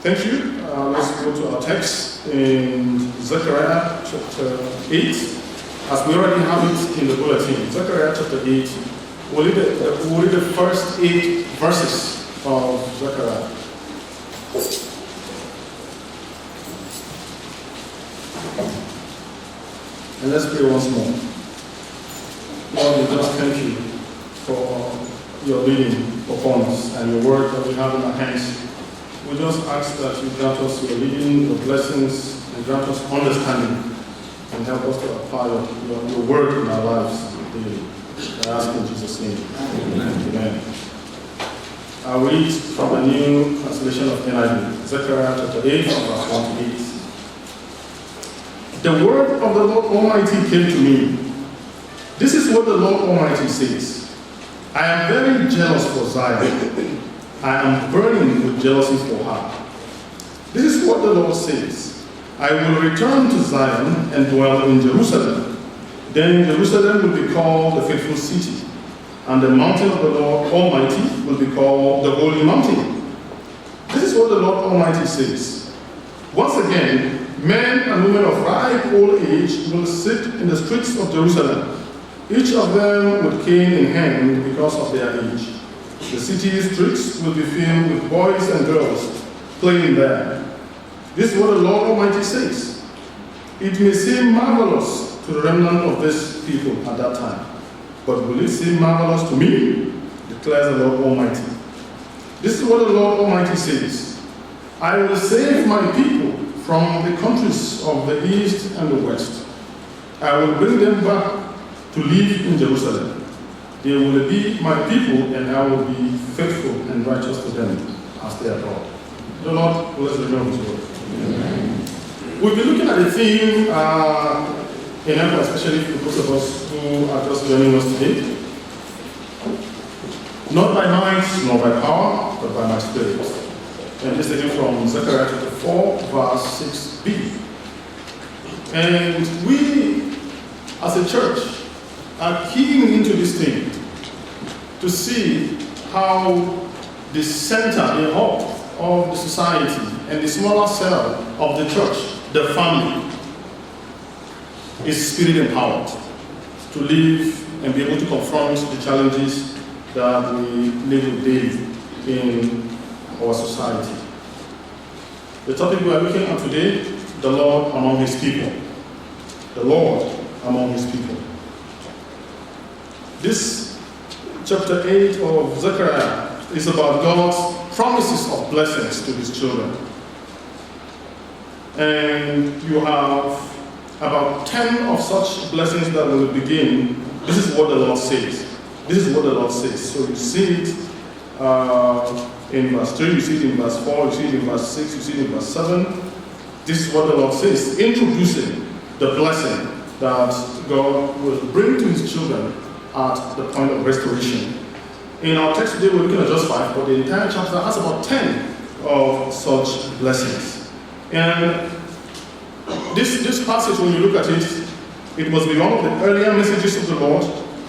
Thank you. Let's go to our text in Zechariah chapter 8. As we already have it in the bulletin, Zechariah chapter 8, we'll read the first 8 verses of Zechariah. And let's pray once more. Lord, we just thank you for your leading upon us and your word that we have in our hands. We just ask that you grant us your leading, your blessings, and grant us understanding and help us to apply your word in our lives daily. I ask in Jesus' name. Amen. I'll read from a new translation of NIV, Zechariah chapter 8, from verse 1 to 8. The word of the Lord Almighty came to me. This is what the Lord Almighty says. I am very jealous for Zion. I am burning with jealousy for her. This is what the Lord says. I will return to Zion and dwell in Jerusalem. Then Jerusalem will be called the faithful city, and the mountain of the Lord Almighty will be called the holy mountain. This is what the Lord Almighty says. Once again, men and women of ripe old age will sit in the streets of Jerusalem, each of them with cane in hand because of their age. The city's streets will be filled with boys and girls playing there. This is what the Lord Almighty says. It may seem marvelous to the remnant of this people at that time, but will it seem marvelous to me? Declares the Lord Almighty. This is what the Lord Almighty says. I will save my people from the countries of the east and the west. I will bring them back to live in Jerusalem. They will be my people, and I will be faithful and righteous to them as their God. The Lord bless the name of His word. We'll be looking at the theme in April, especially for those of us who are just joining us today. Not by might, nor by power, but by my spirit. And this is taken from Zechariah chapter 4, verse 6b. And we, as a church, are keying into this thing to see how the center, the hub of the society and the smaller cell of the church, the family, is spirit empowered to live and be able to confront the challenges that we live with daily in our society. The topic we are looking at today, the Lord among His people. The Lord among His people. This chapter 8 of Zechariah is about God's promises of blessings to His children. And you have about 10 of such blessings that will begin. This is what the Lord says. This is what the Lord says. So you see it in verse 3, you see it in verse 4, you see it in verse 6, you see it in verse 7. This is what the Lord says, introducing the blessing that God will bring to His children at the point of restoration. In our text today, we're looking at just 5, but the entire chapter has about 10 of such blessings. And this passage, when you look at it, it must be one of the earlier messages of the Lord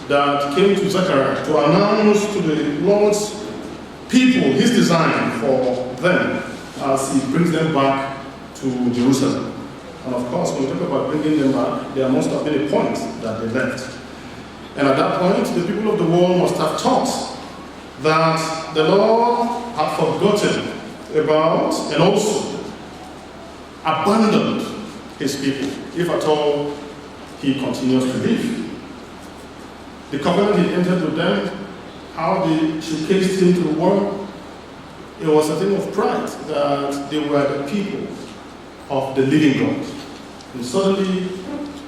that came to Zechariah to announce to the Lord's people His design for them as He brings them back to Jerusalem. And of course, when we talk about bringing them back, there must have been a point that they left. And at that point, the people of the world must have thought that the Lord had forgotten about and also abandoned His people, if at all He continues to live. The covenant He entered with them, how they showcased Him to the world, it was a thing of pride that they were the people of the living God. And suddenly,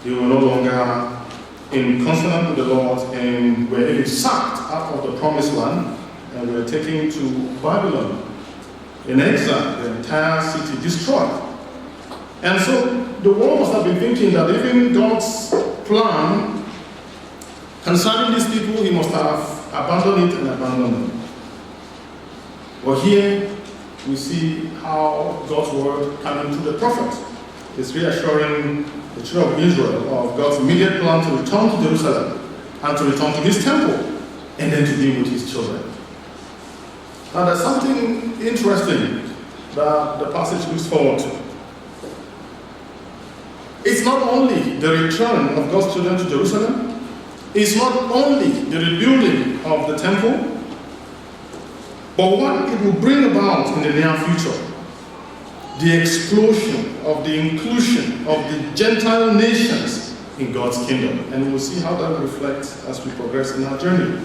they were no longer in consonance with the Lord and were even sacked out of the promised land and were taken to Babylon in exile, the entire city destroyed. And so the world must have been thinking that even God's plan concerning these people, He must have abandoned it and abandoned them. But here we see how God's word coming through the prophet is reassuring the children of Israel of God's immediate plan to return to Jerusalem and to return to His temple and then to be with His children. Now there's something interesting that the passage looks forward to. It's not only the return of God's children to Jerusalem, it's not only the rebuilding of the temple, but what it will bring about in the near future. The explosion of the inclusion of the Gentile nations in God's kingdom. And we'll see how that reflects as we progress in our journey.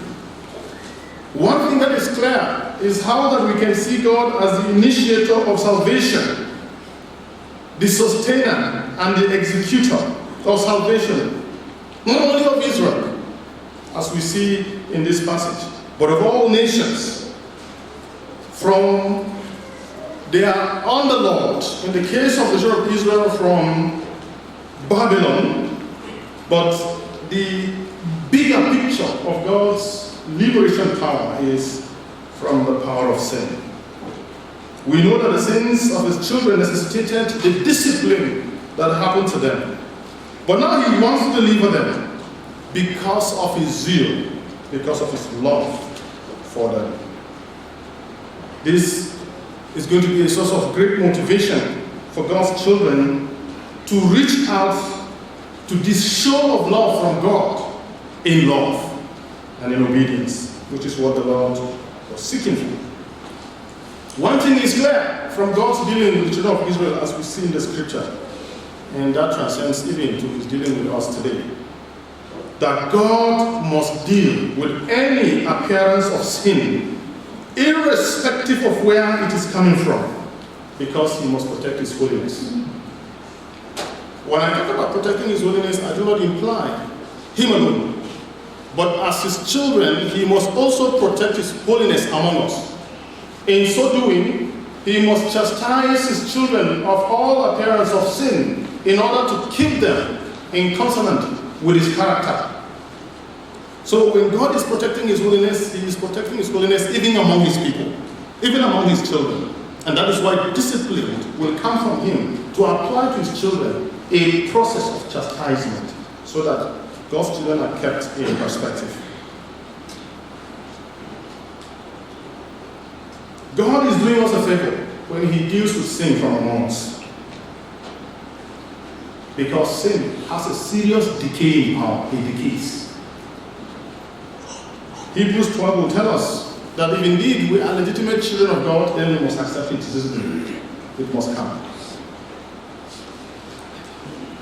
One thing that is clear is how that we can see God as the initiator of salvation, the sustainer and the executor of salvation, not only of Israel, as we see in this passage, but of all nations. They are under Lord, in the case of the children of Israel, from Babylon, but the bigger picture of God's liberation power is from the power of sin. We know that the sins of his children necessitated the discipline that happened to them. But now he wants to deliver them because of his zeal, because of his love for them. This is going to be a source of great motivation for God's children to reach out to this show of love from God in love and in obedience, which is what the Lord was seeking for. One thing is clear from God's dealing with the children of Israel, as we see in the scripture, and that transcends even to his dealing with us today, that God must deal with any appearance of sin, irrespective of where it is coming from, because he must protect his holiness. When I talk about protecting his holiness, I do not imply him alone, but as his children, he must also protect his holiness among us. In so doing, he must chastise his children of all appearance of sin in order to keep them in consonance with his character. So when God is protecting his holiness, he is protecting his holiness even among his people, even among his children. And that is why discipline will come from him to apply to his children a process of chastisement so that God's children are kept in perspective. God is doing us a favor when he deals with sin from among us. Because sin has a serious decaying power. It decays. Hebrews 12 will tell us that if indeed we are legitimate children of God, then we must accept criticism. It must come.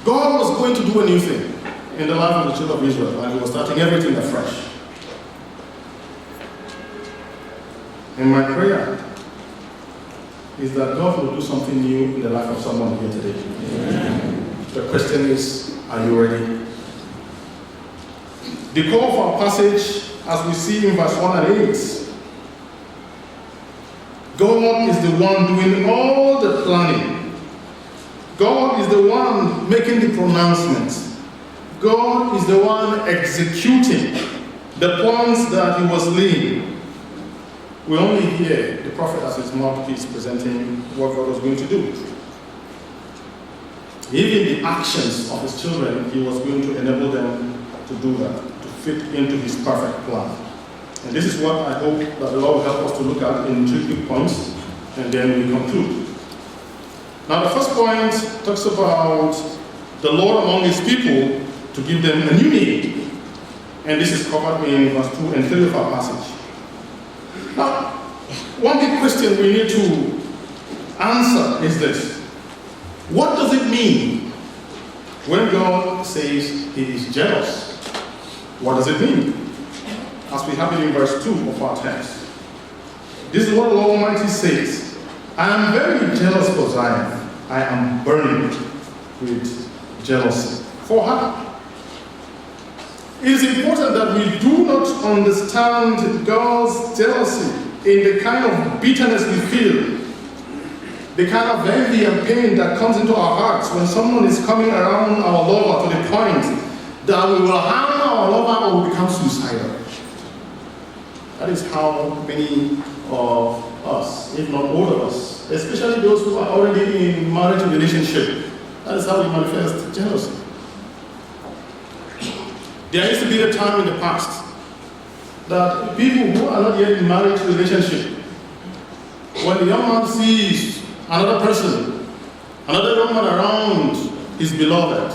God was going to do a new thing in the life of the children of Israel, and he was starting everything afresh. And my prayer is that God will do something new in the life of someone here today. Amen. The question is, are you ready? The core of our passage, as we see in verse 1 and 8, God is the one doing all the planning. God is the one making the pronouncements. God is the one executing the plans that he was laying. We only hear the prophet as his mouthpiece presenting what God was going to do. Even the actions of his children, he was going to enable them to do that, to fit into his perfect plan. And this is what I hope that the Lord will help us to look at in 3 quick points, and then we conclude. Now the first point talks about the Lord among his people to give them a new name. And this is covered in verse 2 and 3 of our passage. Now, one big question we need to answer is this. What does it mean when God says he is jealous? What does it mean? As we have it in verse 2 of our text. This is what the Lord Almighty says. I am very jealous for Zion. I am burning with jealousy for her. It is important that we do not understand God's jealousy in the kind of bitterness we feel, the kind of envy and pain that comes into our hearts when someone is coming around our lover to the point that we will harm our lover or become suicidal. That is how many of us, if not all of us, especially those who are already in marriage relationship, that is how we manifest jealousy. There used to be a time in the past that people who are not yet in marriage relationship, when the young man sees another person, another young man around his beloved,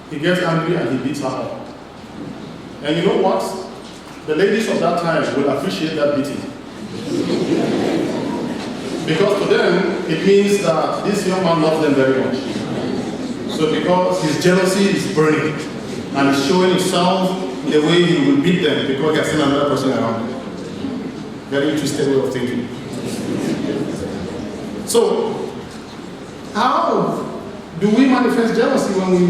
he gets angry and he beats her up. And you know what? The ladies of that time will appreciate that beating. Because to them, it means that this young man loves them very much. So because his jealousy is burning and is showing itself in the way he will beat them because he has seen another person around him. Very twisted way of thinking. So, how do we manifest jealousy when we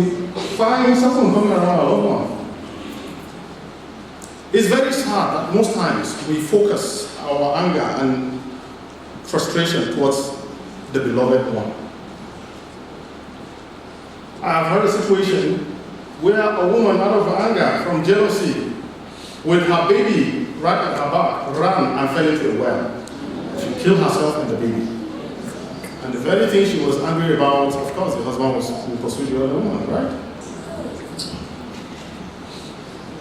find someone coming around our loved one? It's very sad that most times we focus our anger and frustration towards the beloved one. I have heard a situation where a woman, out of anger from jealousy, with her baby right at her back, ran and fell into a well. She killed herself and the baby. And the very thing she was angry about, of course, the husband was who pursued the other woman, right?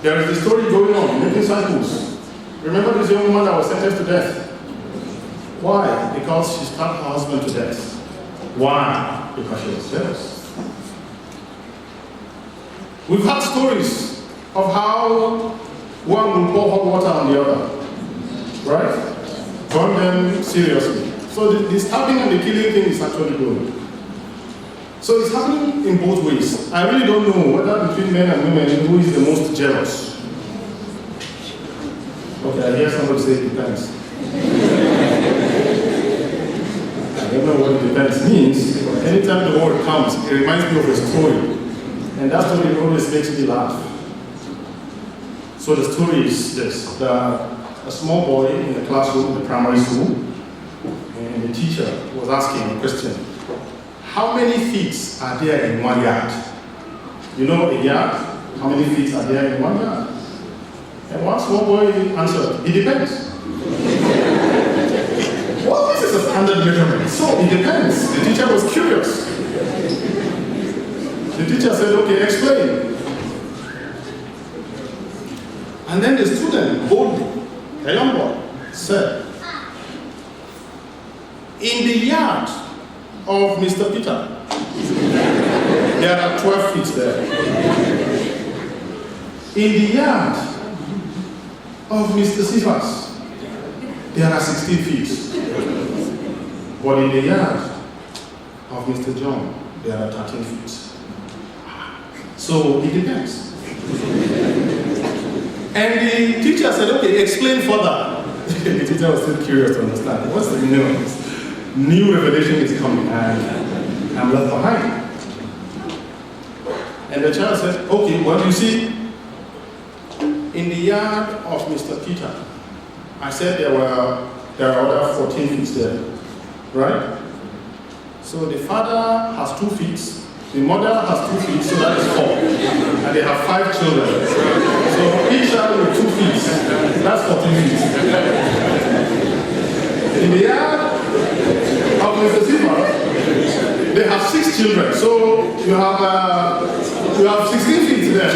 There is this story going on, making cycles. Remember this young woman that was sentenced to death? Why? Because she stabbed her husband to death. Why? Because she was jealous. We've had stories of how one will pour hot water on the other, right? Burn them seriously. So the stabbing and the killing thing is actually good. So it's happening in both ways. I really don't know whether between men and women who is the most jealous. Okay, I hear somebody say it depends. I don't know what it depends means, but anytime the word comes, it reminds me of a story. And that story always makes me laugh. So the story is this. A small boy in the classroom in the primary school, and the teacher was asking a question. How many feet are there in 1 yard? You know a yard? How many feet are there in 1 yard? And one small boy answered, it depends. Well, this is a standard measurement, so it depends. The teacher was curious. The teacher said, okay, explain. And then the student, boldly, a young boy, said, in the yard of Mr. Peter, there are 12 feet there. In the yard of Mr. Cephas, there are 16 feet. But in the yard of Mr. John, there are 13 feet. So it depends. And the teacher said, okay, explain further. The teacher was still curious to understand. What's the meaning of this? New revelation is coming and I'm left behind. And the child said, okay, what do you see? In the yard of Mr. Peter, I said there are other 14 feet there, right? So the father has 2 feet, the mother has 2 feet, so that is 4. And they have 5 children. So each child with 2 feet, that's 14 feet. In the yard of Mr. Cephas, they have 6 children. So you have 16 feet there.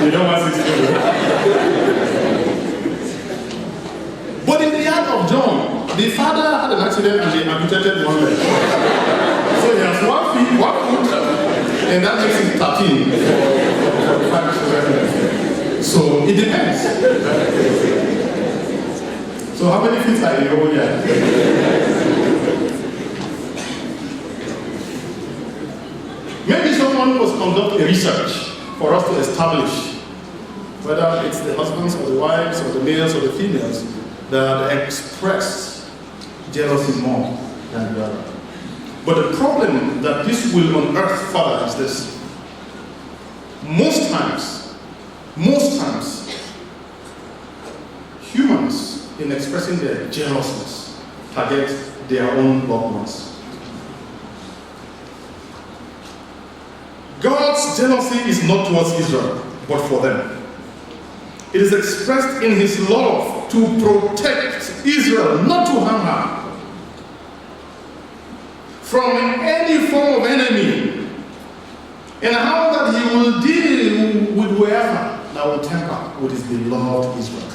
You don't want 6 children. But in the yard of John, the father had an accident and they amputated 1 leg. So he has 1 foot, and that makes it 13 for 5 children. So it depends. So how many feet are in your whole yard? Maybe someone was conducting research for us to establish whether it's the husbands or the wives or the males or the females that express jealousy more than the other. But the problem that this will unearth further is this. Most times, humans, in expressing their jealousness, target their own loved ones. God's jealousy is not towards Israel, but for them. It is expressed in his love to protect Israel, not to harm her from any form of enemy, and how that he will deal with whoever that will temper with his beloved Israel.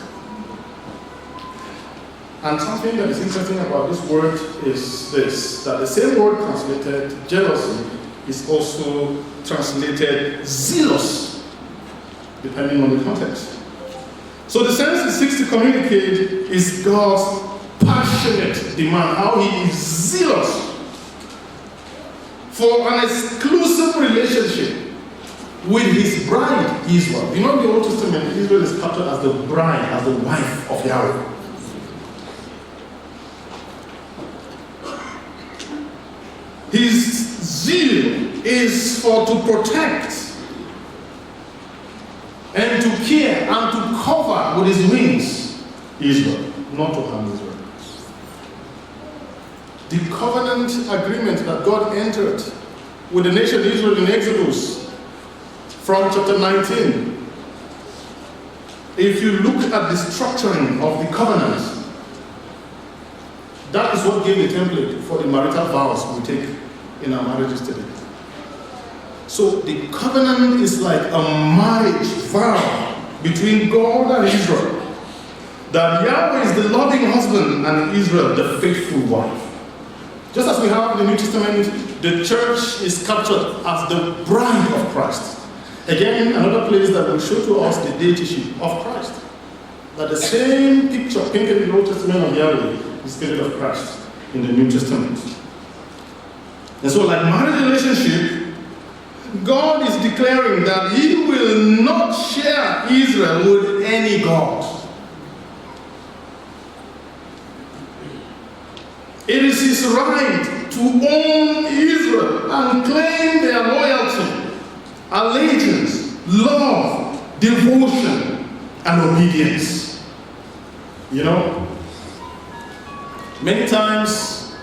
And something that is interesting about this word is this, that the same word translated jealousy is also translated zealous, depending on the context. So the sense it seeks to communicate is God's passionate demand, how he is zealous for an exclusive relationship with his bride, Israel. You know, in the Old Testament, Israel is captured as the bride, as the wife of Yahweh. His zeal is for to protect and to care and to cover with his wings Israel, not to harm Israel. The covenant agreement that God entered with the nation Israel in Exodus from chapter 19. If you look at the structuring of the covenant, that is what gave the template for the marital vows we take in our marriages today. So the covenant is like a marriage vow between God and Israel. That Yahweh is the loving husband and Israel the faithful wife. Just as we have in the New Testament, the church is captured as the bride of Christ. Again, another place that will show to us the deityship of Christ. That the same picture painted in the Old Testament of Yahweh is painted of Christ in the New Testament. And so, like marriage relationship, God is declaring that he will not share Israel with any god. It is his right to own Israel and claim their loyalty, allegiance, love, devotion, and obedience. You know, many times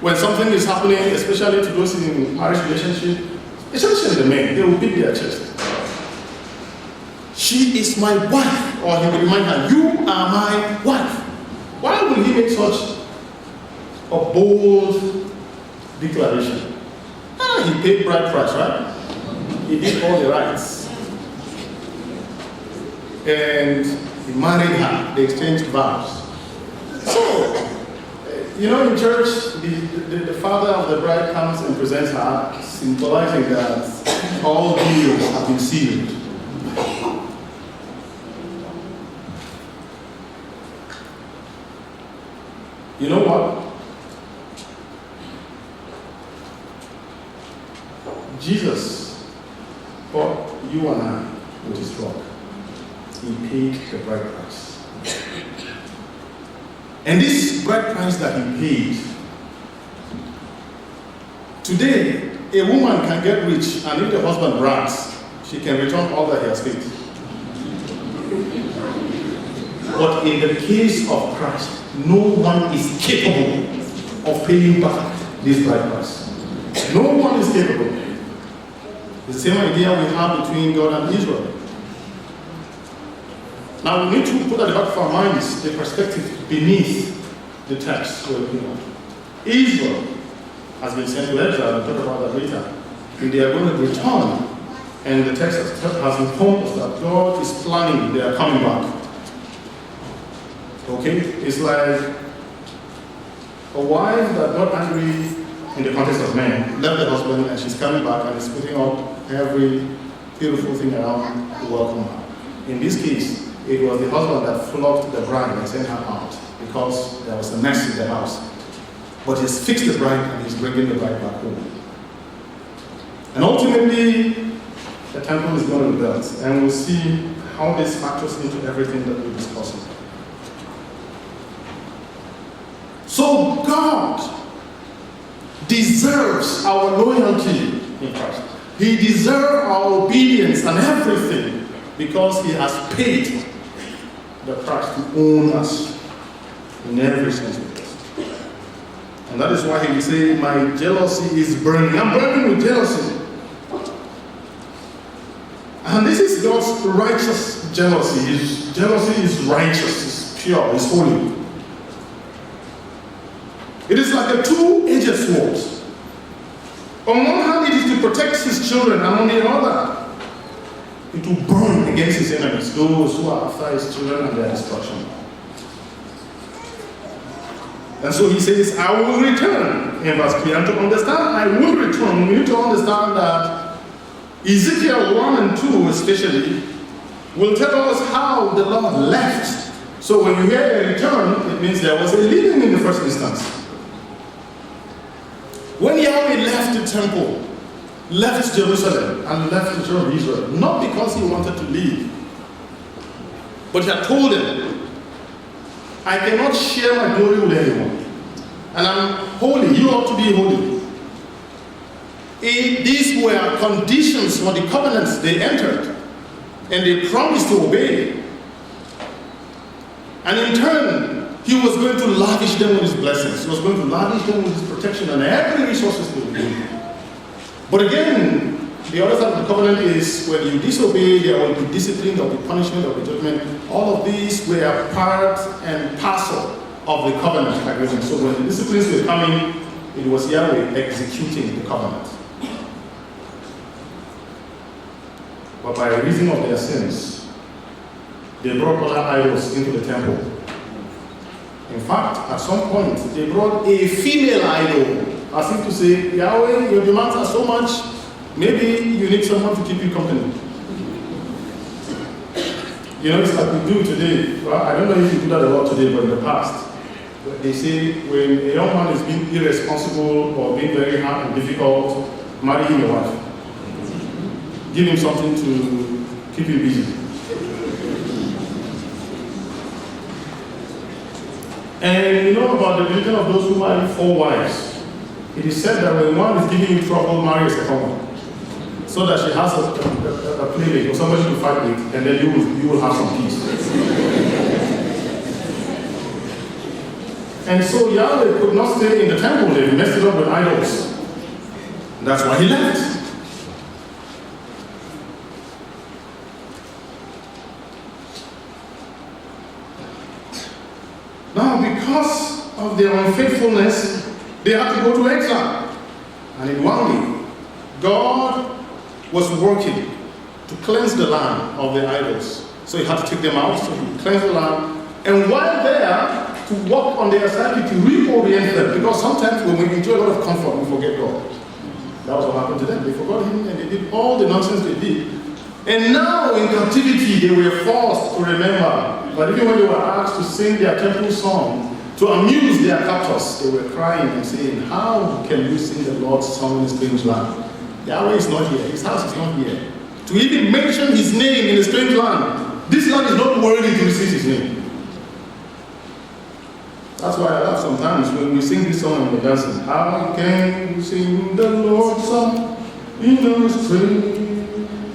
when something is happening, especially to those in marriage relationship, especially the men, they will beat their chest. She is my wife, or he will remind her, you are my wife. Why will he make such a bold declaration? He paid bride price, right? He did all the rights. And he married her. They exchanged vows. So, you know, in church, the father of the bride comes and presents her, symbolizing that all deals have been sealed. You know what? Jesus bought you and I with his blood. He paid the bride price. And this bride price that he paid, today, a woman can get rich, and if the husband brags, she can return all that he has paid. But in the case of Christ, no one is capable of paying back this bride price. No one is capable. It's the same idea we have between God and Israel. Now we need to put at the back of our minds the perspective beneath the text. So, Israel has been sent to exile, we'll talk about that later. And they are going to return. And the text has informed us that God is planning, they are coming back. Okay? It's like a wife that got angry in the context of men, left the husband, and she's coming back and is putting up every beautiful thing around to welcome her. In this case, it was the husband that flogged the bride and sent her out because there was a mess in the house. But he's fixed the bride and he's bringing the bride back home. And ultimately, the temple is going to be built, and we'll see how this factors into everything that we're discussing. So God deserves our loyalty in Christ. He deserves our obedience and everything because he has paid the price to own us in every sense of it. And that is why he will say, my jealousy is burning. I'm burning with jealousy. And this is God's righteous jealousy. His jealousy is righteous, it's pure, it's holy. It is like a two-edged sword. On one hand, it is to protect his children, and on the other, it will burn against his enemies, those who are after his children and their destruction. And so he says, I will return in verse 3. And to understand, I will return, we need to understand that Ezekiel 1 and 2 especially will tell us how the Lord left. So when you hear a return, it means there was a leaving in the first instance. When Yahweh left the temple, left Jerusalem, and left the children of Israel, not because he wanted to leave, but he had told them, I cannot share my glory with anyone. And I'm holy, you ought to be holy. These were conditions for the covenants they entered, and they promised to obey. And in turn, he was going to lavish them with his blessings. He was going to lavish them with his protection and every resources they would need. But again, the other side of the covenant is when you disobey, there will be discipline, there will be punishment, there will be judgment. All of these were part and parcel of the covenant agreement. So when the disciplines were coming, it was Yahweh executing the covenant. But by reason of their sins, they brought other idols into the temple. In fact, at some point, they brought a female idol, as if to say, Yahweh, your demands are so much, maybe you need someone to keep you company. You know, it's like we do today. Well, I don't know if you do that a lot today, but in the past, they say when a young man is being irresponsible or being very hard and difficult, marry him a wife. Give him something to keep him busy. And you know about the religion of those who marry 4 wives. It is said that when one is giving you trouble, marry a second one. So that she has a playmate or somebody to fight with, and then you will have some peace. And so Yahweh could not stay in the temple, they messed it up with idols. That's why he left. Now, because of their unfaithfulness, they had to go to exile. And in one way, God was working to cleanse the land of the idols. So he had to take them out, so he cleansed the land. And while there, to work on their side, to reorient them. Because sometimes when we enjoy a lot of comfort, we forget God. That was what happened to them. They forgot him and they did all the nonsense they did. And now in captivity, they were forced to remember. But even when they were asked to sing their temple song, to amuse their captors, they were crying and saying, how can you sing the Lord's song in a strange land? Yahweh is not here. His house is not here. To even mention his name in a strange land, this land is not worthy to receive his name. That's why I laugh sometimes when we sing this song and we're dancing. How can you sing the Lord's song in a strange?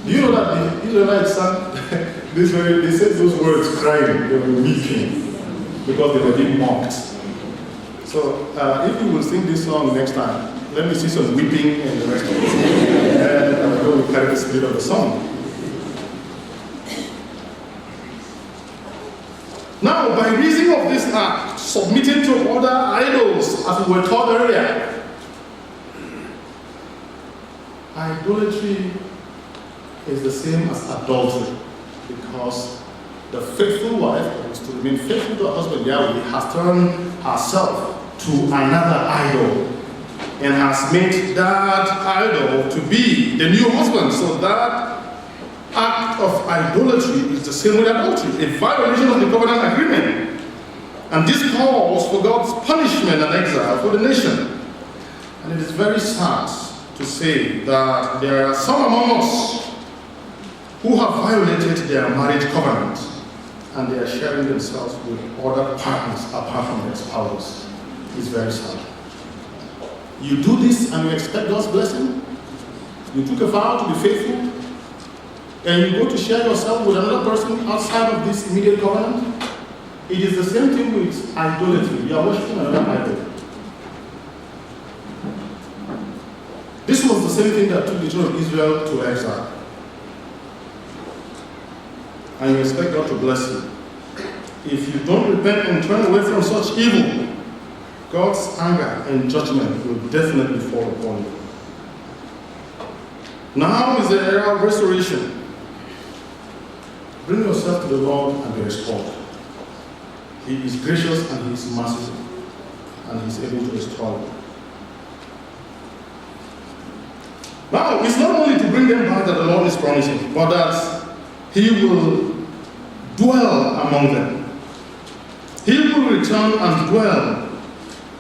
Do you know that the Israelites sang this they said those words crying, they were weeping because they were being mocked. So if you will sing this song next time, let me see some weeping and the rest of it. And I will carry the spirit of the song. Now, by reason of this act, submitting to other idols, as we were taught earlier, idolatry is the same as adultery, because the faithful wife that is to remain faithful to her husband Yahweh has turned herself to another idol and has made that idol to be the new husband. So that act of idolatry is the same with adultery, a violation of the covenant agreement. And this calls for God's punishment and exile for the nation. And it is very sad to say that there are some among us who have violated their marriage covenant and they are sharing themselves with other partners apart from their spouses. It's very sad. You do this and you expect God's blessing. You took a vow to be faithful, and you go to share yourself with another person outside of this immediate covenant. It is the same thing with idolatry. You are worshiping another idol. This was the same thing that took the children of Israel to exile. And you expect God to bless you. If you don't repent and turn away from such evil, God's anger and judgment will definitely fall upon you. Now is the era of restoration. Bring yourself to the Lord and be restored. He is gracious and He is merciful. and he's able to restore it. Now, it's not only to bring them back that the Lord is promising, but that he will dwell among them. He will return and dwell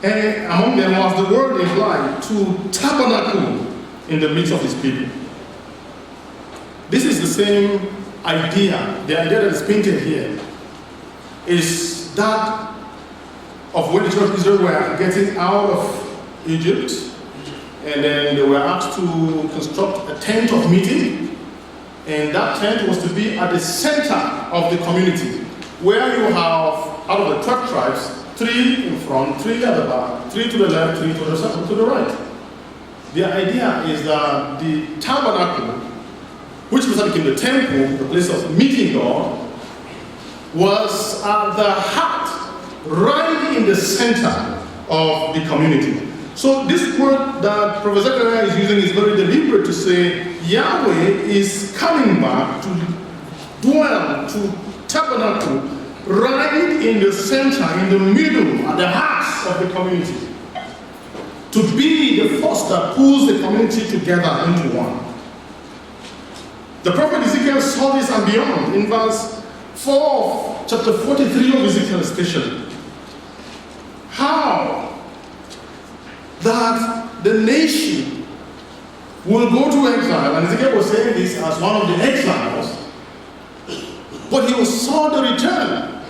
among them, as the word implies, to tabernacle in the midst of his people. This is the same idea. The idea that is painted here is that of when the children of Israel were getting out of Egypt, and then they were asked to construct a tent of meeting, and that tent was to be at the center of the community, where you have, out of the 12 tribes, 3 in front, 3 at the back, 3 to the left, 3 to the right. The idea is that the tabernacle, which was became the temple, the place of meeting God, was at the heart, right in the center of the community. So this word that Prophet Zechariah is using is very deliberate to say Yahweh is coming back to dwell, to tabernacle, right in the center, in the middle, at the heart of the community. To be the force that pulls the community together into one. The prophet Ezekiel saw this and beyond in verse 4 of chapter 43 of Ezekiel especially. How that the nation will go to exile, and Ezekiel was saying this as one of the exiles, but he saw the return.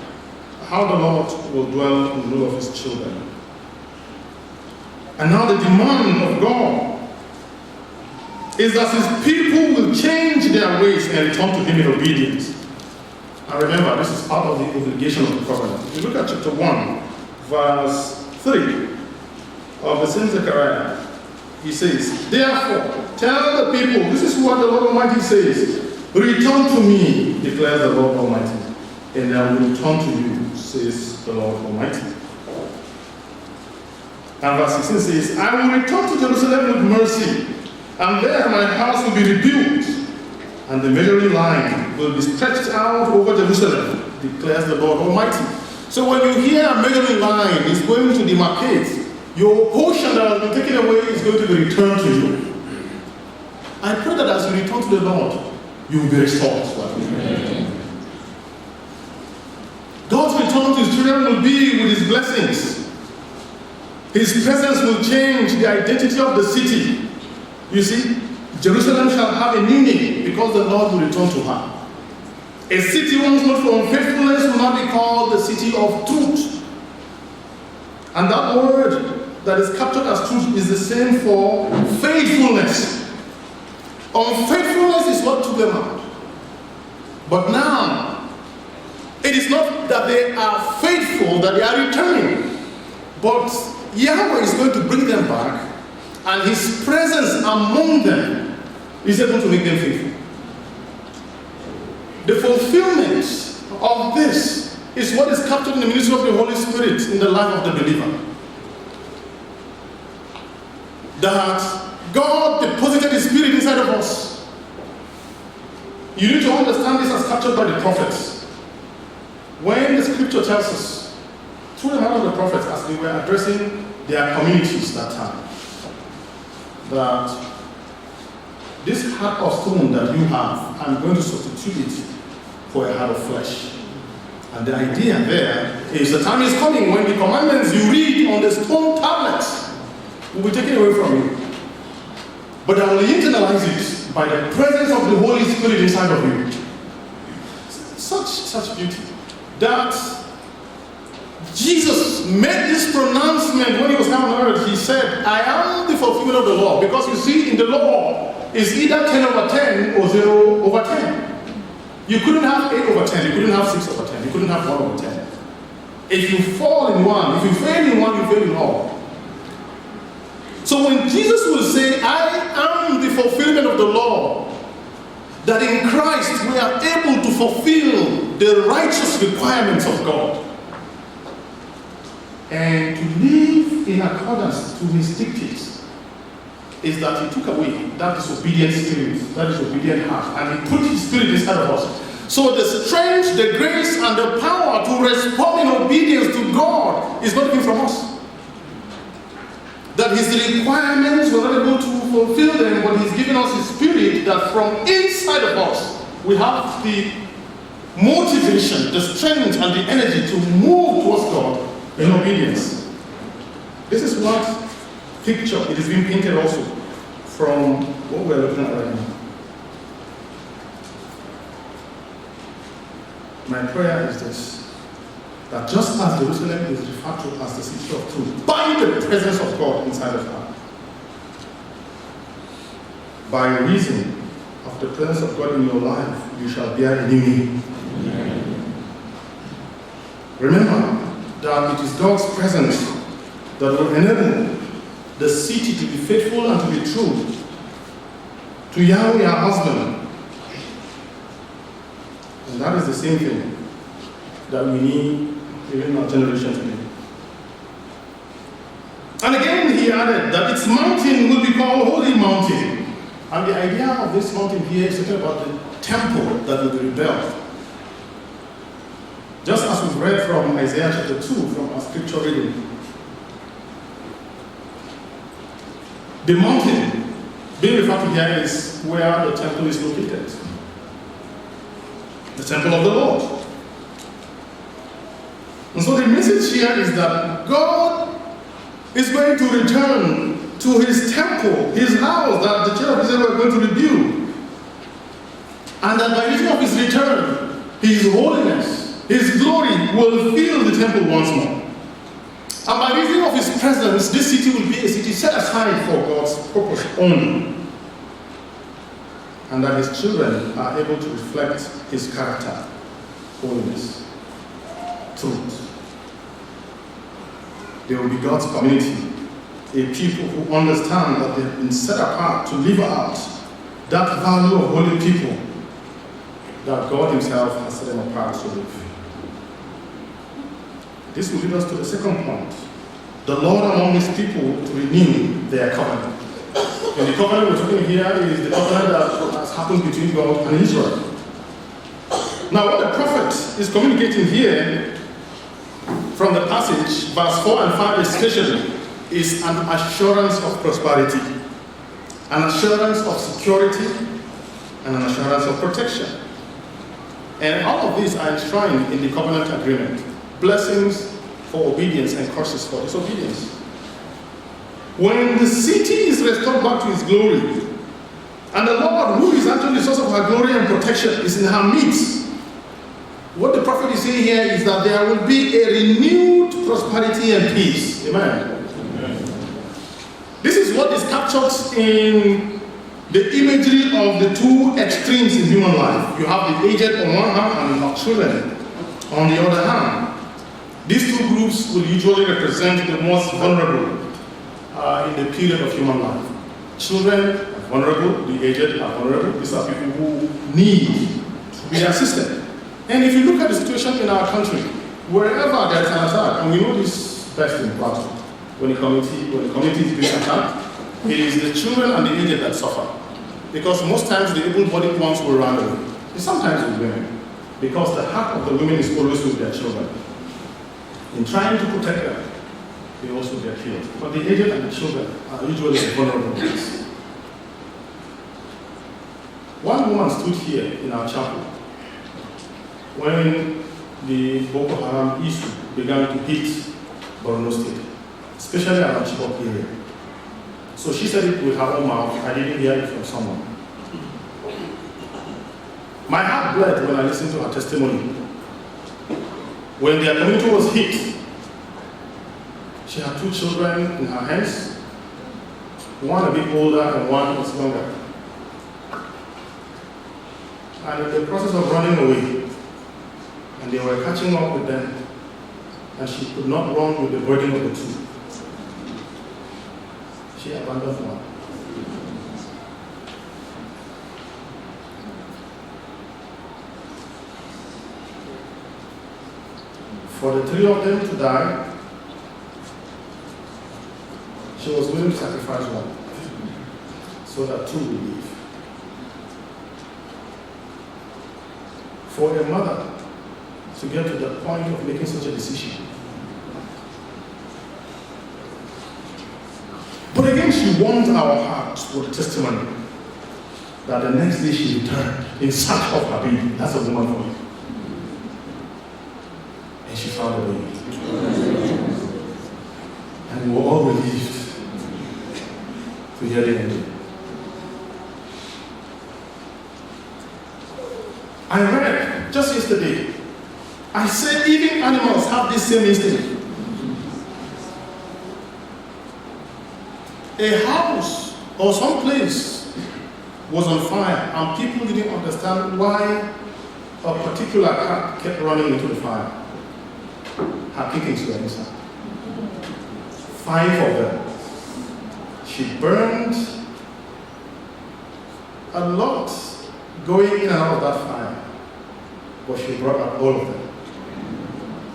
How the Lord will dwell in the middle of his children. And now the demand of God is that his people will change their ways and return to him in obedience. And remember, this is part of the obligation of the covenant. If you look at chapter 1, verse 3 of the same Zechariah, he says, therefore, tell the people, this is what the Lord Almighty says, return to me, declares the Lord Almighty, and I will return to you, says the Lord Almighty. And verse 16 says, I will return to Jerusalem with mercy, and there my house will be rebuilt, and the measuring line will be stretched out over Jerusalem, declares the Lord Almighty. So when you hear a measuring line is going to demarcate, your portion that has been taken away is going to be returned to you. I pray that as you return to the Lord, you will be restored. God's return to his children will be with his blessings. His presence will change the identity of the city. You see, Jerusalem shall have a new name because the Lord will return to her. A city once known for unfaithfulness will now be called the city of truth. And that word that is captured as truth is the same for faithfulness. Unfaithfulness is what took them out. But now, it is not that they are faithful, that they are returning. But Yahweh is going to bring them back, and his presence among them is able to make them faithful. The fulfillment of this is what is captured in the ministry of the Holy Spirit in the life of the believer. That God deposited his spirit inside of us. You need to understand this as captured by the prophets. When the scripture tells us, through the mouth of the prophets, as they were addressing their communities that time, that this heart of stone that you have, I'm going to substitute it for a heart of flesh. And the idea there is the time is coming when the commandments you read on the stone tablets will be taken away from you. But I will internalize it by the presence of the Holy Spirit inside of you. Such beauty. That Jesus made this pronouncement when he was here on earth. He said, I am the fulfillment of the law. Because you see, in the law, it's either 10 over 10 or 0 over 10. You couldn't have 8 over 10. You couldn't have 6 over 10. You couldn't have 1 over 10. If you fall in one, if you fail in one, you fail in all. So when Jesus will say, I am the fulfillment of the law, that in Christ we are able to fulfill the righteous requirements of God and to live in accordance to his dictates, is that he took away that disobedient spirit, that disobedient heart, and he put his spirit inside of us. So the strength, the grace, and the power to respond in obedience to God is not even from us. that his requirements were not able to fulfill them, but he's given us his spirit that from inside of us we have the motivation, the strength, and the energy to move towards God in obedience. This is what picture it is being painted also from what we're looking at right now. My prayer is this, that just as Jerusalem is referred to as the city of truth, by the presence of God inside of her, by reason of the presence of God in your life, you shall bear enemy. Remember that it is God's presence that will enable the city to be faithful and to be true to Yahweh, our husband. And that is the same thing that we need even in our generation today. And again, he added that its mountain will be called Holy Mountain. And the idea of this mountain here is talking about the temple that will be rebuilt. Just as we've read from Isaiah chapter 2 from our scripture reading. The mountain being referred to here is where the temple is located. The temple of the Lord. And so the message here is that God is going to return to his temple, his house that the children of Israel were going to rebuild. And that by reason of his return, his holiness, his glory will fill the temple once more. And by reason of his presence, this city will be a city set aside for God's purpose only. And that his children are able to reflect his character, holiness, truth. They will be God's community, a people who understand that they've been set apart to live out that value of holy people that God himself has set them apart to live. This will lead us to the second point. The Lord among his people to renew their covenant. And the covenant we're talking here is the covenant that has happened between God and Israel. Now what the prophet is communicating here from the passage, verse 4 and 5 especially, is an assurance of prosperity, an assurance of security, and an assurance of protection. And all of these are enshrined in the covenant agreement. Blessings for obedience and curses for disobedience. When the city is restored back to its glory, and the Lord, who is actually the source of her glory and protection, is in her midst, what the prophet is saying here is that there will be a renewed prosperity and peace. Amen. This is what is captured in the imagery of the two extremes in human life. You have the aged on one hand and you have children on the other hand. These two groups will usually represent the most vulnerable in the period of human life. Children are vulnerable, the aged are vulnerable. These are people who need to be assisted. And if you look at the situation in our country, wherever there's an attack, and we know this best in part, when the community is being attacked, it is the children and the aged that suffer. Because most times the able-bodied ones will run away. And sometimes with women. Because the heart of the women is always with their children. In trying to protect them, they also get killed. But the aged and the children are usually the vulnerable ones. One woman stood here in our chapel when the Boko Haram issue began to hit Borno State, especially around Chibok area. So she said it with her own mouth. I didn't hear it from someone. My heart bled when I listened to her testimony. When their community was hit, she had two children in her hands, one a bit older and one was younger. And in the process of running away, and they were catching up with them, and she could not run with the burden of the two. She abandoned one. For the three of them to die, she was willing to sacrifice one so that two will live. For a mother to get to the point of making such a decision warmed our hearts with the testimony that the next day she returned in search of her baby. That's a woman for you. And she found a baby. And we were all relieved to hear the ending. I read just yesterday, I said even animals have this same instinct. A house or some place was on fire and people didn't understand why a particular cat kept running into the fire. Her kittens were inside. 5 of them. She burned a lot going in and out of that fire, but she brought up all of them.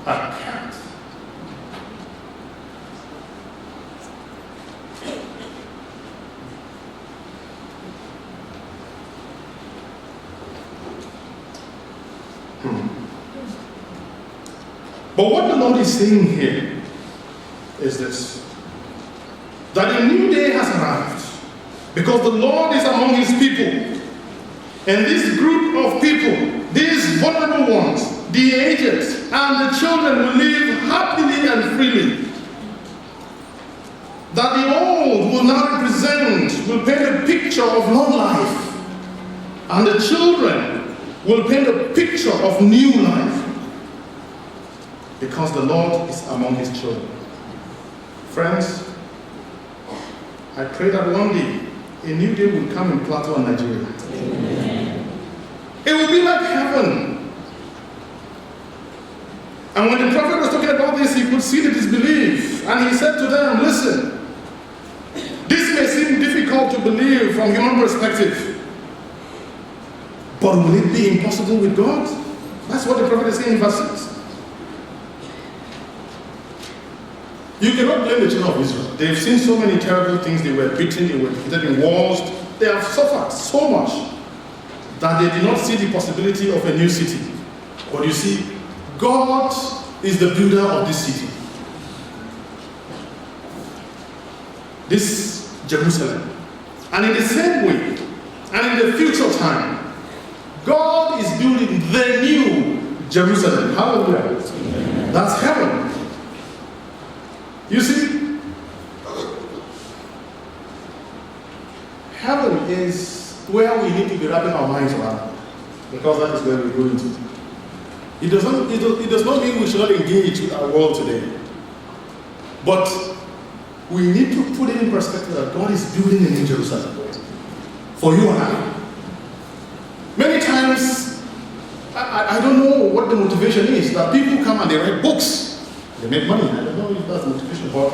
A cat. But what the Lord is saying here is this, that a new day has arrived because the Lord is among his people. And this group of people, these vulnerable ones, the aged and the children will live happily and freely. That the old will now represent, will paint a picture of long life. And the children will paint a picture of new life. Because the Lord is among his children. Friends, I pray that one day a new day will come in Plateau and Nigeria. Amen. It will be like heaven. And when the prophet was talking about this, he could see the disbelief. And he said to them, listen, this may seem difficult to believe from human perspective, but will it be impossible with God? That's what the prophet is saying in verse 6. You cannot blame the children of Israel. They've seen so many terrible things. They were beaten, they were defeated in wars. They have suffered so much that they did not see the possibility of a new city. But you see, God is the builder of this city. This Jerusalem. And in the same way, and in the future time, God is building the new Jerusalem. Hallelujah. That's heaven. You see, heaven is where we need to be wrapping our minds around, because that is where we're going to. It does not mean we should not engage with our world today. But we need to put it in perspective that God is building a new Jerusalem for you and I. Many times, I don't know what the motivation is, that people come and they write books. They make money. I don't know if that's the motivation, but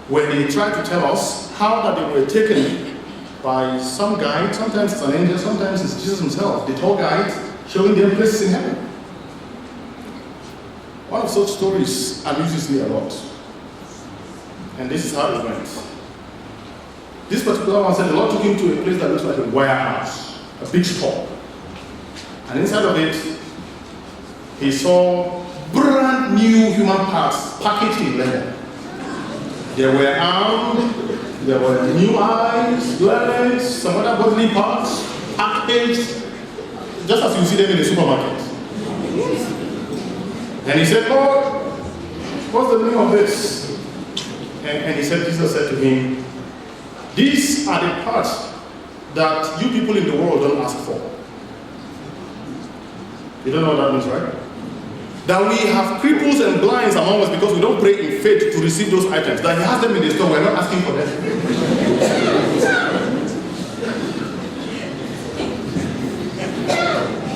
when they try to tell us how that they were taken by some guide, sometimes it's an angel, sometimes it's Jesus himself, the tour guide showing them places in heaven. One of such stories amuses me a lot. And this is how it went. This particular one said the Lord took him to a place that looks like a warehouse, a big store. And inside of it, he saw brand new human parts packaged in leather. They were armed, there were new eyes, legs, some other bodily parts packaged just as you see them in the supermarket. And he said, Lord, what's the name of this? And he said, Jesus said to him, these are the parts that you people in the world don't ask for. You don't know what that means, right? That we have cripples and blinds among us because we don't pray in faith to receive those items. That he has them in the store, we're not asking for them.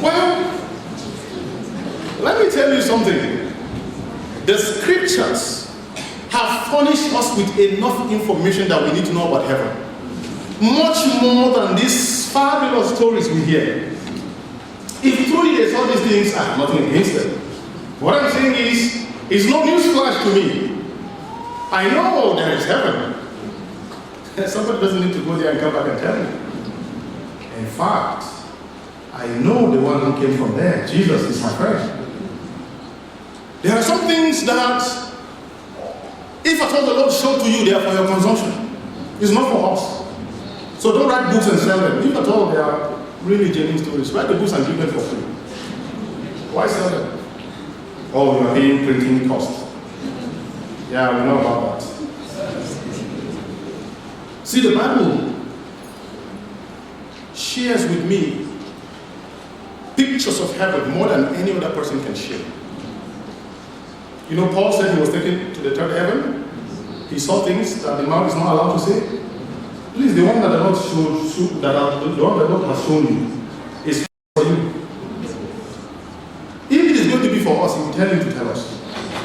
Well, let me tell you something. The scriptures have furnished us with enough information that we need to know about heaven. Much more than these fabulous stories we hear. If truly they saw these things, I have nothing against them. What I'm saying is, it's no newsflash to me. I know there is heaven. Somebody doesn't need to go there and come back and tell me. In fact, I know the one who came from there. Jesus is my friend. There are some things that, if at all the Lord showed to you, they are for your consumption. It's not for us. So don't write books and sell them. If at all they are really genuine stories, write the books and give them for free. Why sell them? Oh, you are paying printing costs. Yeah, we know about that. See, the Bible shares with me pictures of heaven more than any other person can share. You know, Paul said he was taken to the third heaven. He saw things that the mouth is not allowed to say. Please, the one that the Lord the one that the Lord has shown you is for you. If it is going to be for us, he will tell you to tell us.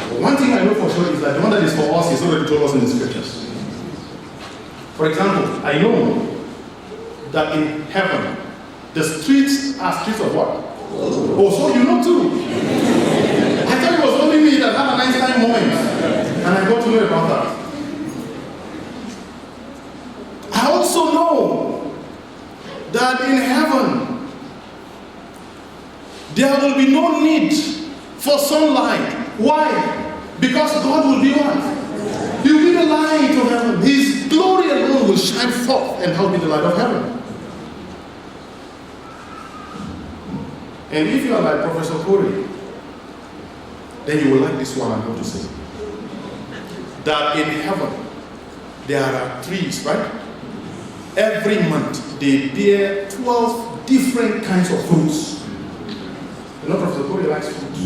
But one thing I know for sure is that the one that is for us is already told us in the scriptures. For example, I know that in heaven, the streets are streets of what? Oh, so you know too. I thought it was only me that had a nice time moment, and I got to know about that. I also know that in heaven, there will be no need for sunlight. Why? Because God will be what? He will be the light of heaven. His glory alone will shine forth and help be the light of heaven. And if you are like Professor Corey, then you will like this one I'm going to say. That in heaven, there are trees, right? Every month, they bear 12 different kinds of fruits. You know, Professor Corey likes fruits.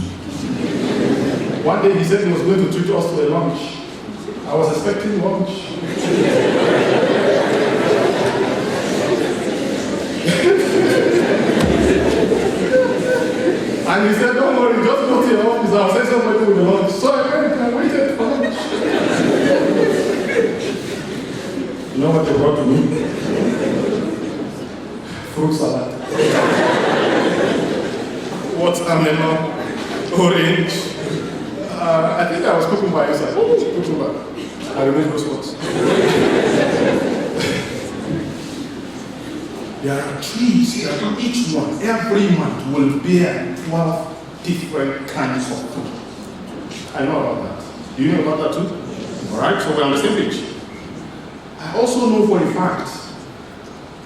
One day he said he was going to treat us to a lunch. I was expecting lunch. And he said, don't worry, just go to your office. I'll send somebody with the lunch. So I waited for lunch. You know what they brought to me? Fruit salad. Watermelon, orange. I think I was cooking by inside. Cucumber. I remember those ones. There are trees that each one, every month, will bear 12 different kinds of fruit. I know about that. Do you know about that too? Alright, so we're on the same page. I also know for a fact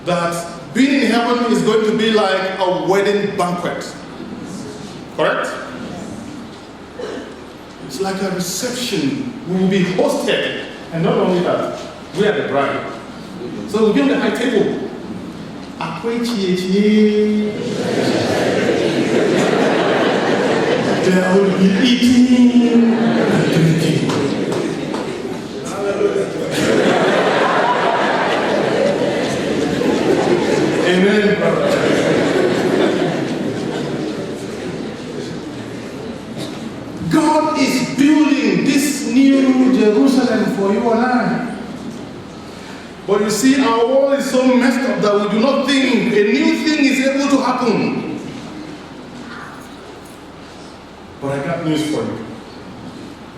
that being in heaven is going to be like a wedding banquet. Correct? It's like a reception. We will be hosted. And not only that, we are the bride. So we'll be on the high table. There will be eating and drinking. Amen, brother. God is building this new Jerusalem for you and I. But you see, our world is so messed up that we do not think a new thing is able to happen. But I got news for you.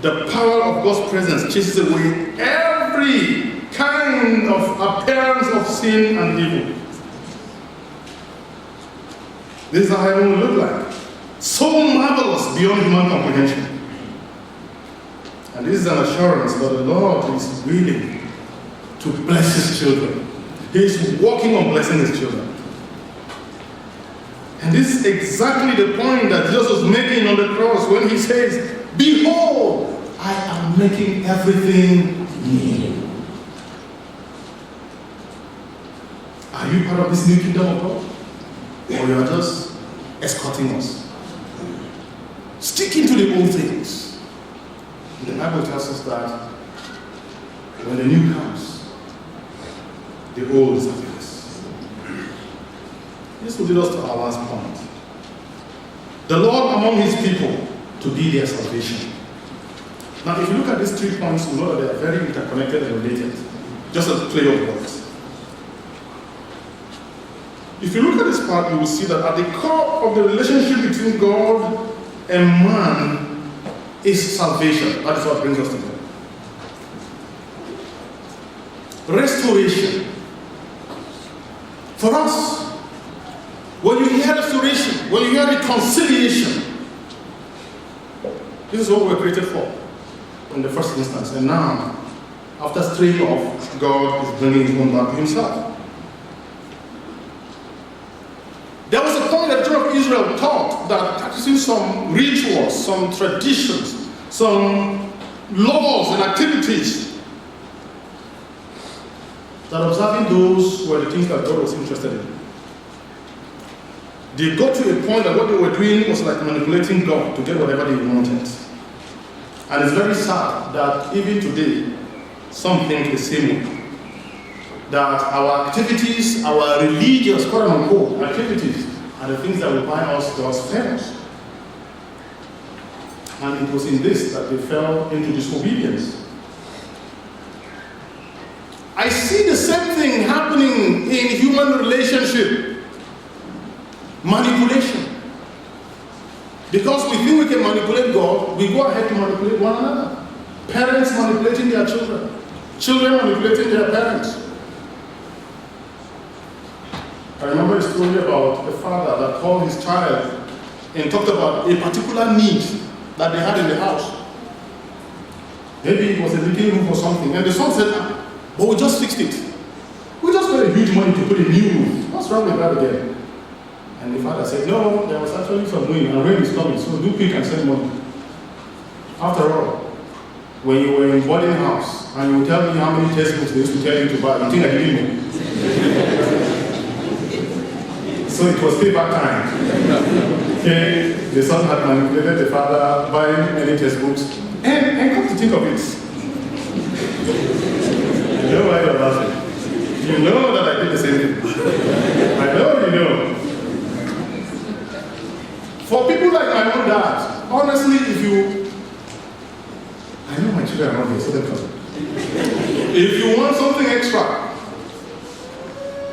The power of God's presence chases away every kind of appearance of sin and evil. This is how heaven will look like. So marvelous beyond human comprehension. And this is an assurance that the Lord is willing to bless his children. He is working on blessing his children. And this is exactly the point that Jesus was making on the cross when he says, behold, I am making everything new. Are you part of this new kingdom of God? Or you are just escorting us? Sticking to the old things. The Bible tells us that when the new comes, the old is happiness. This will lead us to our last point. The Lord among his people to be their salvation. Now, if you look at these 3 points, you know that they are very interconnected and related. Just as a play of words. If you look at this part, you will see that at the core of the relationship between God and man is salvation. That is what brings us together. Restoration. For us, when you hear restoration, when you hear reconciliation, this is what we're created for in the first instance. And now, after straying off, God is bringing him back to himself. There was a point that the children of Israel thought that practicing some rituals, some traditions, some laws and activities, that observing those were the things that God was interested in. They got to a point that what they were doing was like manipulating God to get whatever they wanted. And it's very sad that even today, some think the same way. That our activities, our religious, quote unquote, activities, are the things that will bind us God's favors. And it was in this that they fell into disobedience. I see the same thing happening in human relationship. Manipulation. Because we think we can manipulate God, we go ahead to manipulate one another. Parents manipulating their children. Children manipulating their parents. I remember a story about a father that called his child and talked about a particular need that they had in the house. Maybe it was a leaking roof or something. And the son said, but we just fixed it. We just got a huge money to put a new roof. What's wrong with that again? And the father said, no, there was actually some rain, and rain is coming, so do quick and send money. After all, when you were in boarding house, and you would tell me how many textbooks they used to tell you to buy, you think I didn't know? So it was payback time. Okay, the son had manipulated the father buying many textbooks, and come to think of it. You know why you're laughing? You know that I did the same thing. I know you know. For people like my own dad, honestly, if you... I know my children are not here, so they come. If you want something extra,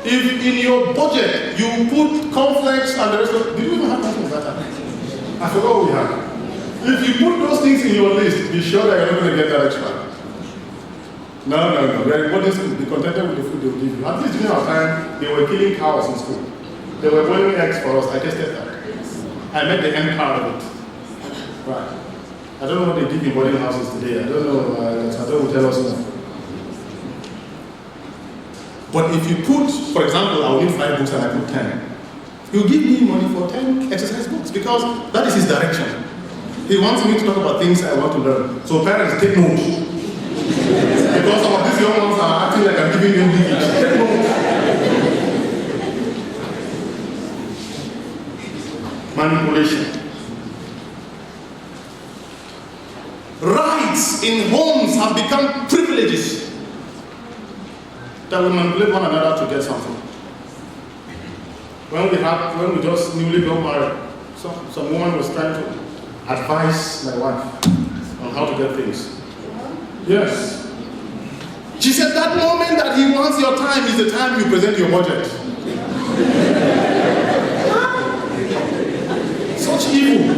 if in your budget you put cornflakes and the rest of... Did you even have cornflakes that time? I forgot what we had. If you put those things in your list, be sure that you're not going to get that extra. No. We're in boarding school. Be contented with the food they will give you. At least during our time, they were killing cows in school. They were boiling eggs for us. I tasted that. I met the end part of it. Right. I don't know what they did in boarding houses today. I don't know. I don't tell us now. But if you put, for example, I will need 5 books and I put 10. He'll give me money for 10 exercise books because that is his direction. He wants me to talk about things I want to learn. So parents, take note. Because some of these young ones are acting like I'm giving them leakage. Take note. Manipulation. Rights in homes have become privileges that we manipulate one another to get something. When we just newly got married, some woman was trying to advise my wife on how to get things. Yes. She said that moment that he wants your time is the time you present your budget. Such evil.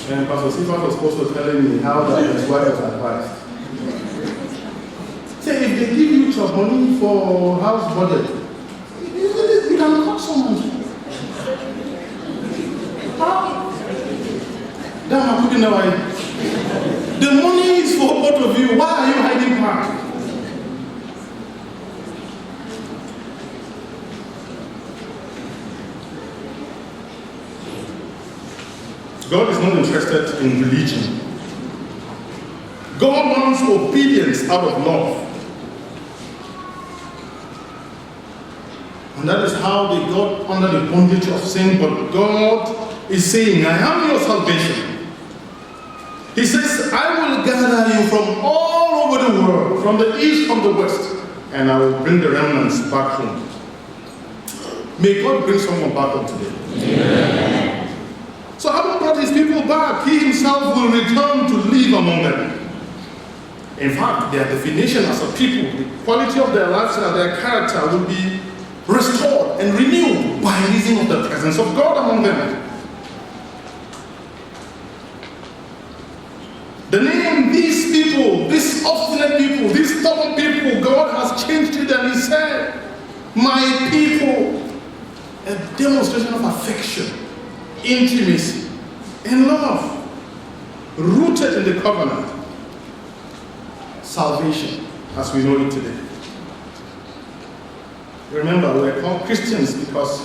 And Pastor Stephen was also telling me how that his wife was advised. Say, if they give you some money for house budget, you can cut someone. Damn, I couldn't know why. The money is for both of you. Why are you hiding part? God is not interested in religion. God wants obedience out of love. And that is how they got under the bondage of sin. But God is saying, I am your salvation. He says, I will gather you from all over the world, from the east, from the west, and I will bring the remnants back home. May God bring someone back home today. Amen. So having brought his people back, he himself will return to live among them. In fact, their definition as a people, the quality of their lifestyle, their character will be restored and renewed by reason of the presence of God among them. The name these people, these obstinate people, these stubborn people, God has changed it, and he said, my people, a demonstration of affection, intimacy, and love, rooted in the covenant, salvation, as we know it today. Remember, we are called Christians because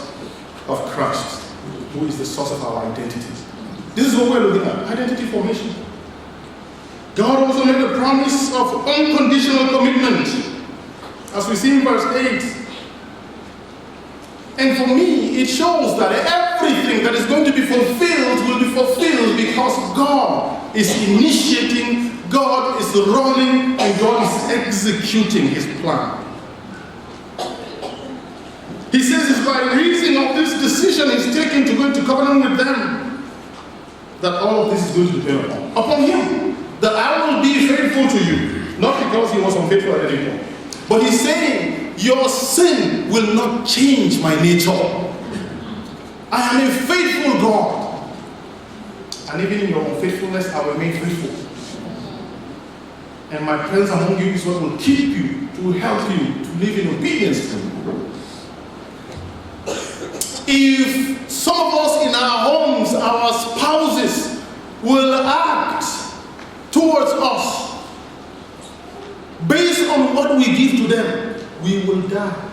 of Christ, who is the source of our identity. This is what we're looking at, identity formation. God also made a promise of unconditional commitment, as we see in verse 8. And for me, it shows that everything that is going to be fulfilled will be fulfilled because God is initiating, God is running, and God is executing his plan. He says it's by reason of this decision he's taken to go into covenant with them that all of this is going to depend upon him. That I will be faithful to you, not because he was unfaithful at any point. But he's saying, your sin will not change my nature. I am a faithful God. And even in your unfaithfulness, I will remain faithful. And my presence among you is what will keep you, to help you to live in obedience to me. If some of us in our homes, our spouses, will act towards us based on what we give to them, we will die.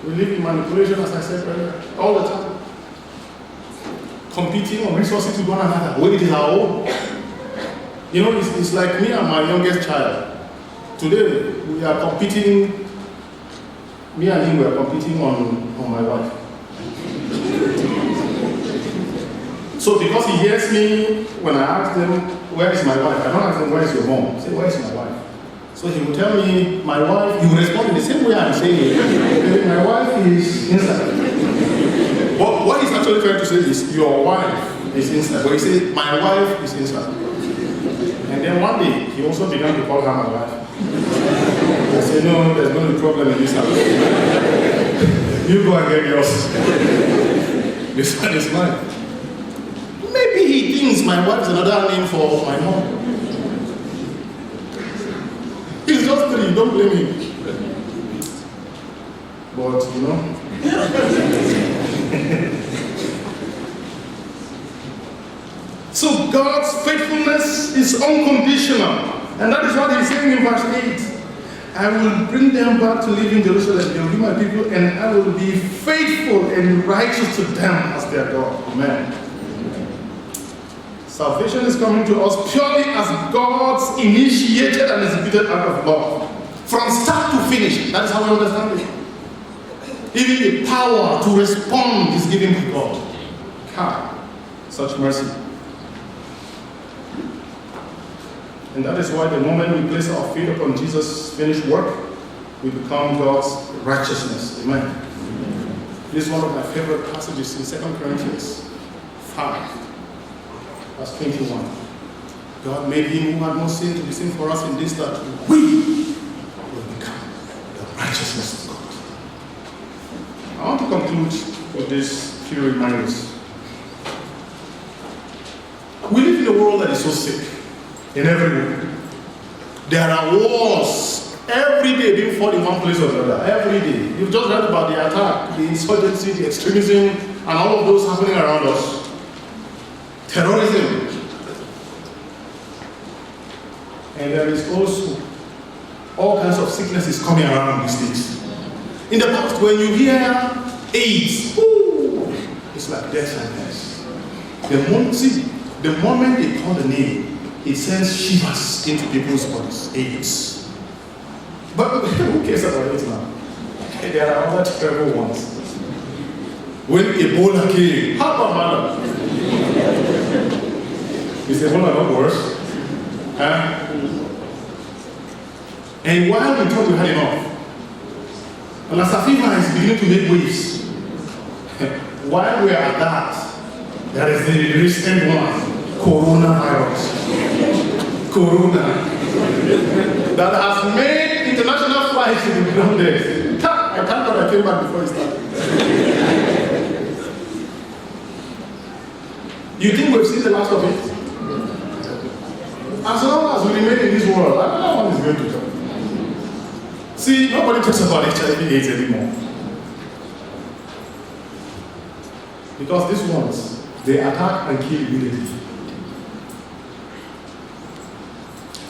We live in manipulation, as I said earlier, all the time. Competing on resources with one another when it is our own. You know, it's like me and my youngest child. Today, we are competing, me and him, we are competing on my wife. So because he hears me, when I ask him, where is my wife? I don't ask him, where is your mom? I say, where is my wife? So he will tell me, my wife, he will respond in the same way I'm saying it. My wife is inside. But what he's actually trying to say is, your wife is inside. But he said, my wife is inside. And then one day, he also began to call her my wife. I said, no, there's no problem in this house. You go and get yours. This one is mine. Maybe he thinks my wife is another name for my mom. He's just three, don't blame him. But, you know. So God's faithfulness is unconditional. And that is what he's saying in verse 8. I will bring them back to live in Jerusalem. They will be my people, and I will be faithful and righteous to them as their God. Amen. Salvation is coming to us purely as God's initiated and executed act of love. From start to finish. That is how we understand it. Even the power to respond is given to God. God, such mercy. And that is why the moment we place our faith upon Jesus' finished work, we become God's righteousness. Amen. This is one of my favorite passages in 2 Corinthians 5, verse 21. God made him who had no sin to be sin for us in this, that we will become the righteousness of God. I want to conclude with these few reminders. We live in a world that is so sick. In every way. There are wars every day being fought in one place or another. Every day. You've just heard about the attack, the insurgency, the extremism, and all of those happening around us. Terrorism. And there is also all kinds of sicknesses coming around these days. In the past, when you hear AIDS, it's like death and death. The moment they call the name, it sends shivers into people's bodies. AIDS. But who cares about it now? Okay, there are other terrible ones. When Ebola came, how about Madam? Is Ebola not worse? And while we thought we had enough, Lassa fever is beginning to make waves. While we are at that, there is the recent one. Coronavirus. Corona. That has made international flights to be grounded. I thank God I came back before it started. the last of it. As long as we remain in this world, no one is going to talk. See, nobody talks about HIV/AIDS anymore. Because these ones, they attack and kill immediately.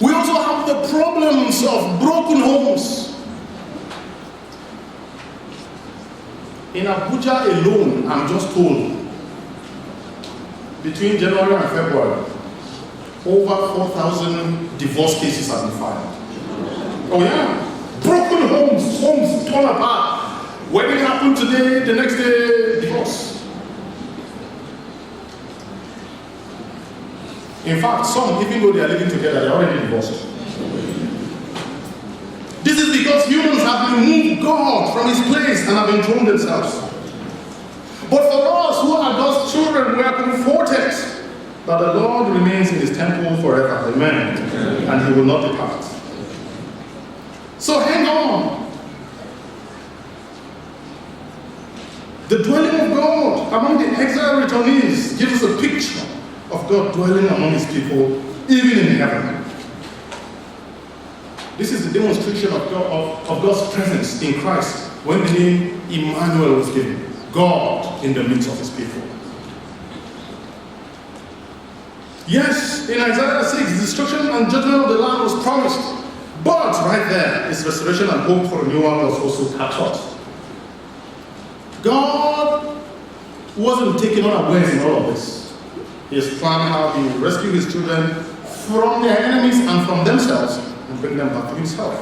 We also have the problems of broken homes. In Abuja alone, I'm just told, between January and February, over 4,000 divorce cases have been filed. Oh yeah? Broken homes torn apart. Wedding happened today, the next day, divorce. In fact, some, even though they are living together, they are already divorced. This is because humans have removed God from his place and have enthroned themselves. But for us who are God's children, we are comforted that the Lord remains in his temple forever. Amen. And he will not depart. So hang on. The dwelling of God among the exile returnees gives us a picture of God dwelling among his people, even in heaven. This is the demonstration of God's presence in Christ when the name Emmanuel was given. God in the midst of his people. Yes, in Isaiah 6, destruction and judgment of the land was promised. But right there, his restoration and hope for renewal was also captured. God wasn't taken unawares in all of this. He has planned how he will rescue his children from their enemies and from themselves and bring them back to himself.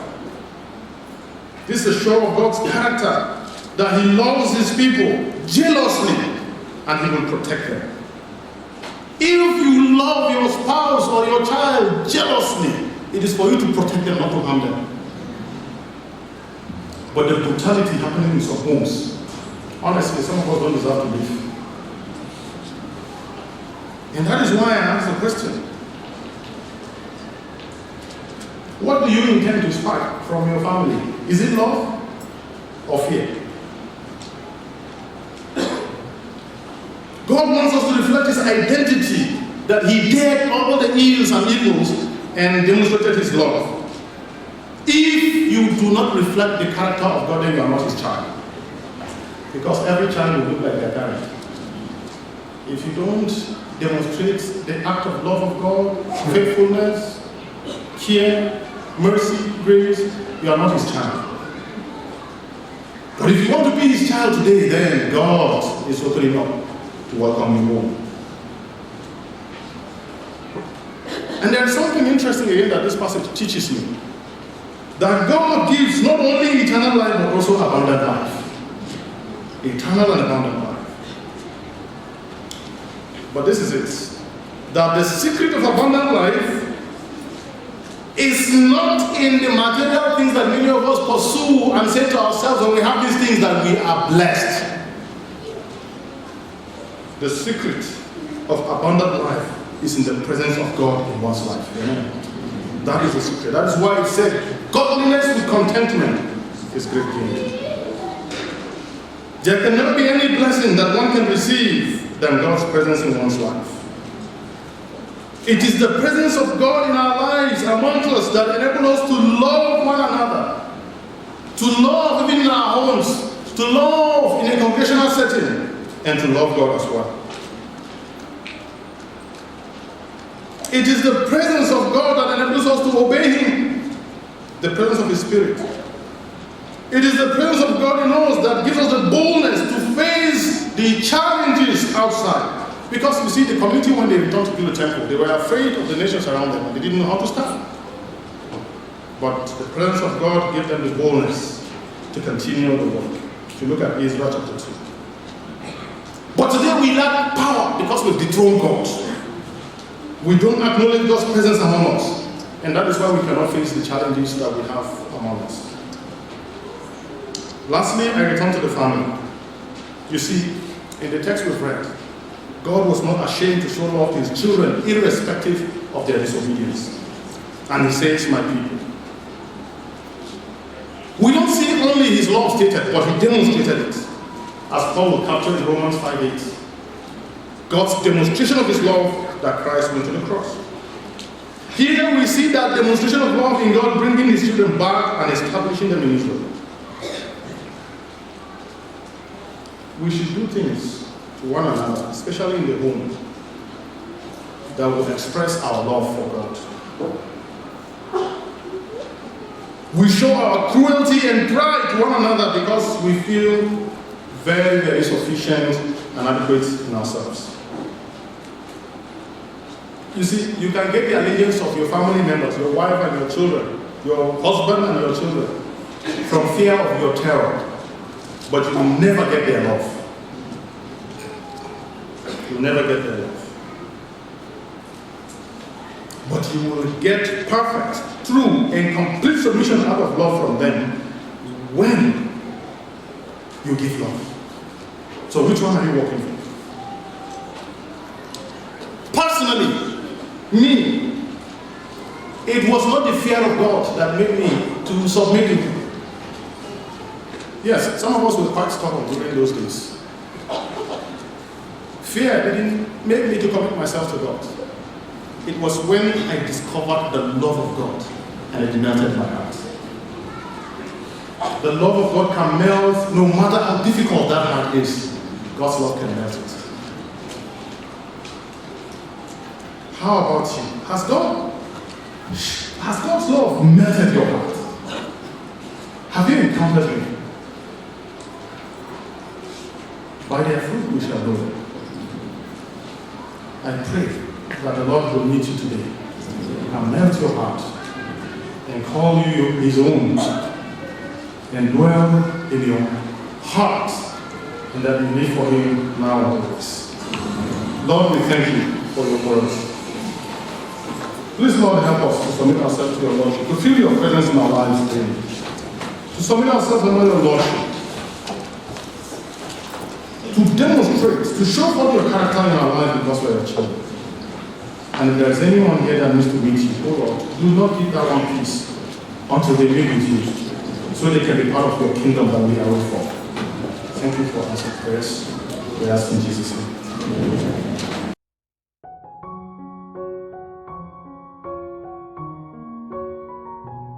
This is a show of God's character, that he loves his people jealously and he will protect them. If you love your spouse or your child jealously, it is for you to protect them, not to harm them. But the brutality happening in some homes, honestly, some of us don't deserve to live. And that is why I ask the question: what do you intend to spark from your family? Is it love or fear? God wants us to reflect his identity, that he dared all the ills and evils and demonstrated his love. If you do not reflect the character of God, then you are not his child. Because every child will look like their parent. If you don't demonstrate the act of love of God, faithfulness, care, mercy, grace, you are not his child. But if you want to be his child today, then God is opening up to welcome you home. And there is something interesting again that this passage teaches me. That God gives not only eternal life, but also abundant life. Eternal and abundant life. But this is it. That the secret of abundant life is not in the material things that many of us pursue and say to ourselves when we have these things that we are blessed. The secret of abundant life is in the presence of God in one's life. Amen. That is the secret. That is why it said, godliness with contentment is great gain. There can never be any blessing that one can receive than God's presence in one's life. It is the presence of God in our lives amongst us that enables us to love one another, to love even in our homes, to love in a congregational setting, and to love God as well. It is the presence of God that enables us to obey him, the presence of his Spirit. It is the presence of God in us that gives us the boldness to face the challenges outside. Because you see, the community, when they returned to build the temple, they were afraid of the nations around them and they didn't know how to stand. But the presence of God gave them the boldness to continue the work. If you look at Ezra chapter 2. But today we lack power because we've dethroned God. We don't acknowledge God's presence among us. And that is why we cannot face the challenges that we have among us. Lastly, I return to the family. You see, in the text we've read, God was not ashamed to show love to his children, irrespective of their disobedience. And he says, my people. We don't see only his love stated, but he demonstrated it. As Paul will capture in Romans 5:8. God's demonstration of his love that Christ went to the cross. Here we see that demonstration of love in God bringing his children back and establishing them in Israel. We should do things to one another, especially in the home, that will express our love for God. We show our cruelty and pride to one another because we feel very, very sufficient and adequate in ourselves. You see, you can get the allegiance of your family members, your wife and your children, your husband and your children, from fear of your terror, but you will never get their love. You'll never get their love. But you will get perfect, true, and complete submission out of love from them when you give love. So which one are you working for? Personally, me, it was not the fear of God that made me to submit to him. Yes, some of us were quite stubborn during those days. Fear didn't make me to commit myself to God. It was when I discovered the love of God and it melted my heart. The love of God can melt no matter how difficult that heart is. God's love can melt it. How about you? Has God's love melted your heart? Have you encountered him? By their fruit we shall know them. I pray that the Lord will meet you today and melt your heart and call you his own and dwell in your heart and that you live for him now and always. Lord, we thank you for your words. Please, Lord, help us to submit ourselves to your Lordship, to feel your presence in our lives daily, to submit ourselves under your Lordship, to demonstrate, to show forth your character in our lives because we are your children. And if there is anyone here that needs to meet you, oh Lord, do not give that one peace until they meet with you, so they can be part of your kingdom that we are waiting for. Thank you for answering prayers. We ask in Jesus' name. Amen.